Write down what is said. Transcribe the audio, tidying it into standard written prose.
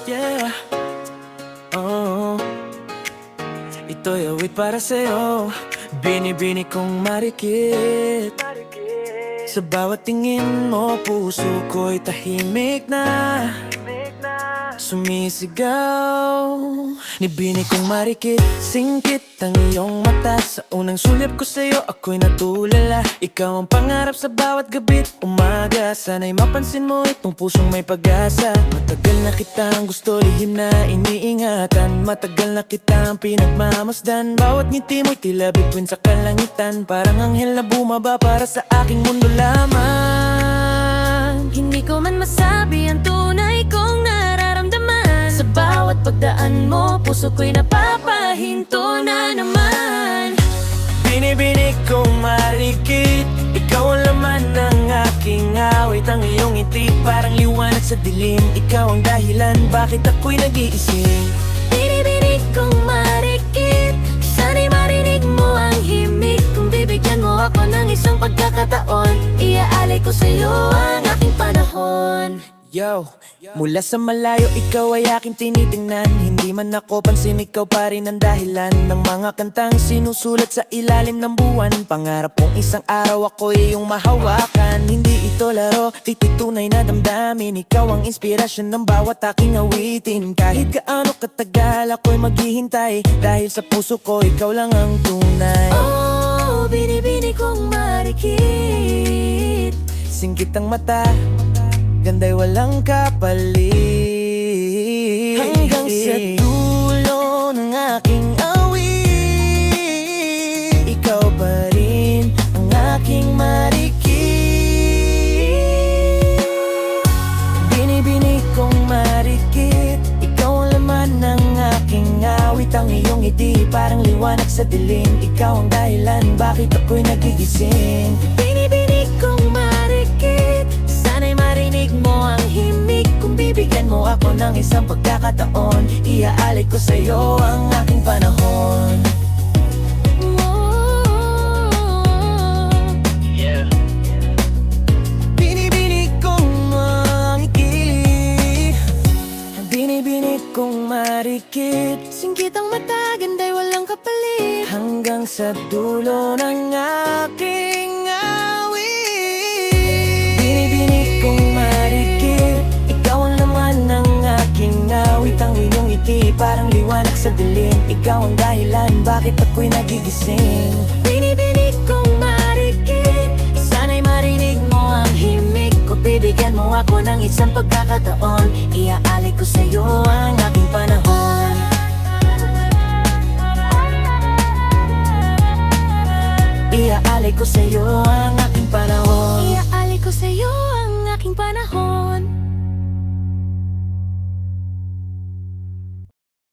Yeah, oh, ito'y awit para sa'yo. Binibini kong marikit. Sa bawat tingin mo, puso ko'y tahimik na sumisigaw. Nibini kong marikit, singkit ang iyong mata. Sa unang sulyap ko sa'yo, ako'y natulala. Ikaw ang pangarap sa bawat gabi't umaga. Sana'y mapansin mo itong pusong may pag-asa. Matagal na kitang gusto, lihim na iniingatan. Matagal na kitang pinagmamasdan. Bawat ngiti mo'y tila bituin sa kalangitan. Parang anghel na bumaba para sa aking mundo lamang. Hindi ko man masabi ang tunay kong nararamdaman. Sa bawat pagdaan mo, puso ko'y napapahinto na naman. Binibini kong marikit, ikaw ang laman ng aking awit. Ang iyong ngiti parang liwanag sa dilim. Ikaw ang dahilan bakit ako'y nag-iisip. Binibini kong marikit, sana'y marinig mo ang himig. Kung bibigyan mo ako ng isang pagkakataon, iaalay ko sa'yo ang aking panahon. Yo, mula sa malayo ikaw ay aking tinitingnan. Hindi man ako pansin, ikaw pa rin ang dahilan ng mga kantang sinusulat sa ilalim ng buwan. Pangarap kong isang araw ako iyong mahawakan. Hindi ito laro, tititunay na damdamin. Ikaw ang inspirasyon ng bawat aking awitin. Kahit gaano katagal ako'y maghihintay, dahil sa puso ko ikaw lang ang tunay. Oh, binibini kong marikit. Singkit ang mata, ganda'y walang kapalit. Hanggang sa dulo ng aking awit, ikaw pa rin ang aking marikit. Binibini kong marikit, ikaw ang laman ng aking awit. Ang iyong ngiti parang liwanag sa dilim. Ikaw ang dahilan bakit ako'y nagigising. Binibini kong marikit, sana'y marinig mo ang himig. Kung bibigyan mo ako ng isang pagkakataon, iaalay ko sa'yo ang aking panahon. Binibini kong makikili, binibini kong marikit. Singkit ang mata, ganda'y walang kapalit. Hanggang sa dulo ng aking awit. Binibini kong marikit, ikaw ang laman ng aking awit. Ang iyong ngiti parang liwanag sa dilim. Ikaw ang dahilan bakit ako'y nagigising. Binibini kong marikit, sana'y marinig mo ang himig. Kung bibigyan mo ako ng isang pagkakataon, iaalay ko sa'yo ang aking panahon. Iaalay ko sa'yo ang aking panahon. Iaalay ko sa'yo ang aking panahon.